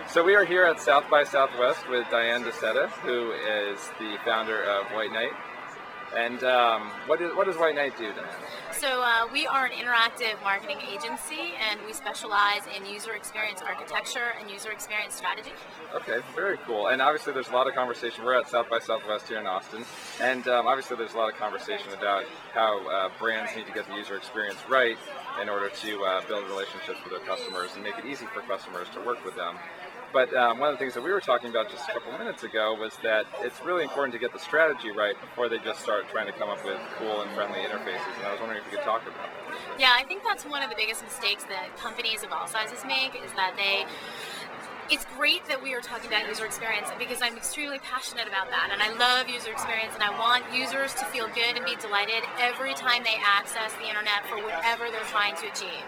So we are here at South by Southwest with Diane Deseta, who is the founder of White Knight. And what does White Knight do, Diane? So we are an interactive marketing agency, and we specialize in user experience architecture and user experience strategy. Okay, very cool. And obviously there's a lot of conversation. We're at South by Southwest here in Austin. And obviously there's a lot of conversation about how brands need to get the user experience right in order to build relationships with their customers and make it easy for customers to work with them. But one of the things that we were talking about just a couple minutes ago was that it's really important to get the strategy right before they just start trying to come up with cool and friendly interfaces. And I was wondering if you could talk about that. Yeah, I think that's one of the biggest mistakes that companies of all sizes make, is that it's great that we are talking about user experience because I'm extremely passionate about that, and I love user experience, and I want users to feel good and be delighted every time they access the internet for whatever they're trying to achieve.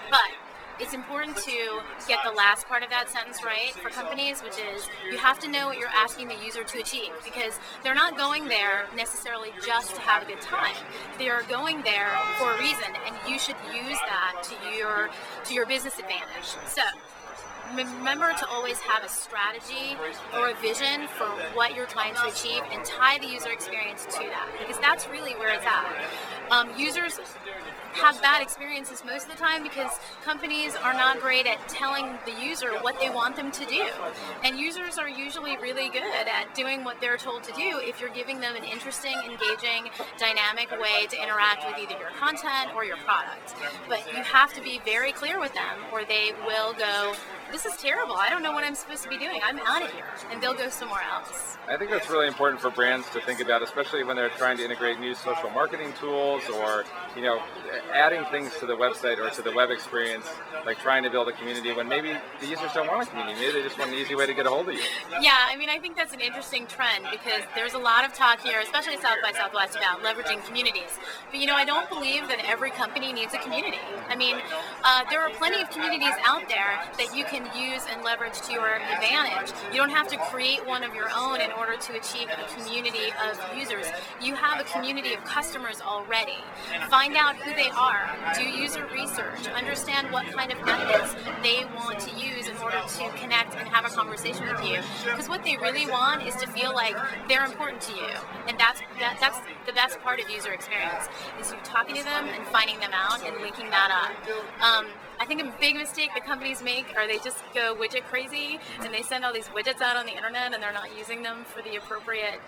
But it's important to get the last part of that sentence right for companies, which is you have to know what you're asking the user to achieve, because they're not going there necessarily just to have a good time. They are going there for a reason, and you should use that to your business advantage. So remember to always have a strategy or a vision for what you're trying to achieve and tie the user experience to that, because that's really where it's at. Users have bad experiences most of the time because companies are not great at telling the user what they want them to do. And users are usually really good at doing what they're told to do if you're giving them an interesting, engaging, dynamic way to interact with either your content or your product. But you have to be very clear with them, or they will go, "This is terrible. I don't know what I'm supposed to be doing. I'm out of here." And they'll go somewhere else. I think that's really important for brands to think about, especially when they're trying to integrate new social marketing tools, or adding things to the website or to the web experience, like trying to build a community when maybe the users don't want a community. Maybe they just want an easy way to get a hold of you. Yeah, I mean, I think that's an interesting trend because there's a lot of talk here, especially South by Southwest, about leveraging communities. But I don't believe that every company needs a community. I mean, there are plenty of communities out there that you can use and leverage to your advantage. You don't have to create one of your own in order to achieve a community of users. You have a community of customers already. Find out who they are. Do user research. Understand what kind of methods they want to use in order to connect and have a conversation with you. Because what they really want is to feel like they're important to you. And that's the best part of user experience, is you talking to them and finding them out and linking that up. I think a big mistake that companies make are they just go widget crazy and they send all these widgets out on the internet and they're not using them for the appropriate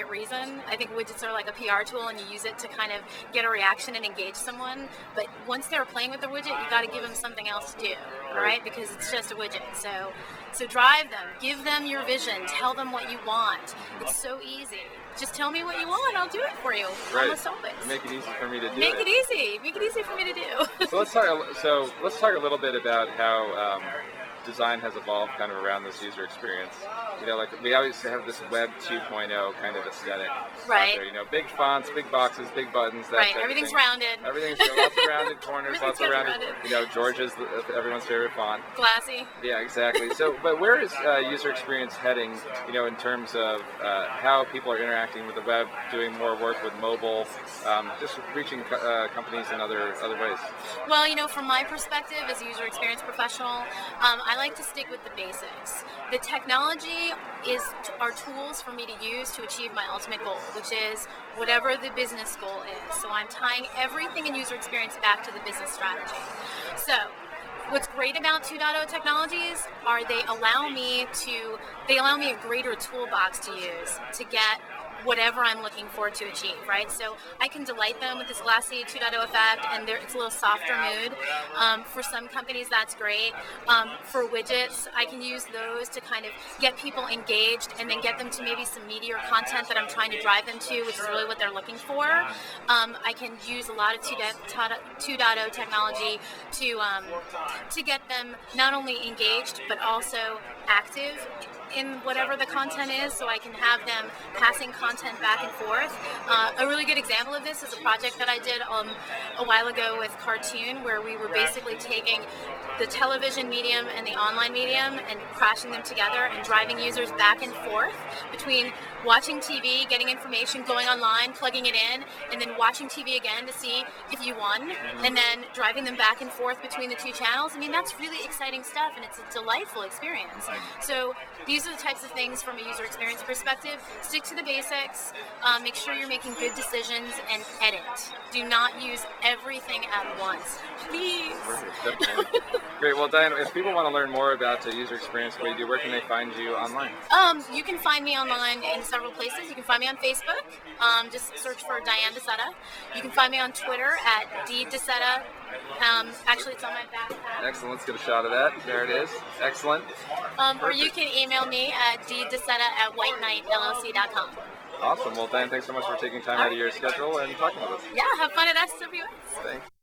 reason. I think widgets are like a PR tool and you use it to kind of get a reaction and engage someone. But once they're playing with the widget, you got to give them something else to do, right? Because it's just a widget. So drive them, give them your vision, tell them what you want. It's so easy. Just tell me what you want, I'll do it for you. Right. Almost always. Make it easy for me to do. Make it easy. Make it easy for me to do. So let's talk a little bit about how design has evolved kind of around this user experience. Like we always have this Web 2.0 kind of aesthetic. Right. Out there, big fonts, big boxes, big buttons. That right. type Everything's of thing. rounded. Everything's lots of rounded corners, lots of rounded. Georgia's everyone's favorite font. Glassy. Yeah, exactly. So, but where is user experience heading? In terms of how people are interacting with the web, doing more work with mobile, just reaching companies in other ways. Well, from my perspective as a user experience professional, I like to stick with the basics. The technology are tools for me to use to achieve my ultimate goal, which is whatever the business goal is. So I'm tying everything in user experience back to the business strategy. So what's great about 2.0 technologies are they allow me a greater toolbox to use to get whatever I'm looking for to achieve, right? So I can delight them with this glassy 2.0 effect, and it's a little softer mood. For some companies, that's great. For widgets, I can use those to kind of get people engaged and then get them to maybe some meatier content that I'm trying to drive them to, which is really what they're looking for. I can use a lot of 2.0 technology to get them not only engaged, but also active in whatever the content is, so I can have them passing content content back and forth. A really good example of this is a project that I did a while ago with Cartoon, where we were basically taking the television medium and the online medium and crashing them together and driving users back and forth between watching TV, getting information, going online, plugging it in, and then watching TV again to see if you won, and then driving them back and forth between the two channels. I mean, that's really exciting stuff, and it's a delightful experience. So these are the types of things from a user experience perspective. Stick to the basics, make sure you're making good decisions, and edit. Do not use everything at once. Please. Definitely. Great. Well, Diane, if people want to learn more about the user experience, what you do, where can they find you online? You can find me online in several places. You can find me on Facebook. Just search for Diane Deseta. You can find me on Twitter at @DDeseta. Actually, it's on my backpack. Excellent. Let's get a shot of that. There it is. Excellent. Or you can email me at ddeseta@whiteknightllc.com. Awesome. Well, Diane, thanks so much for taking time out of your schedule and talking with us. Yeah, have fun at SWS. Thanks.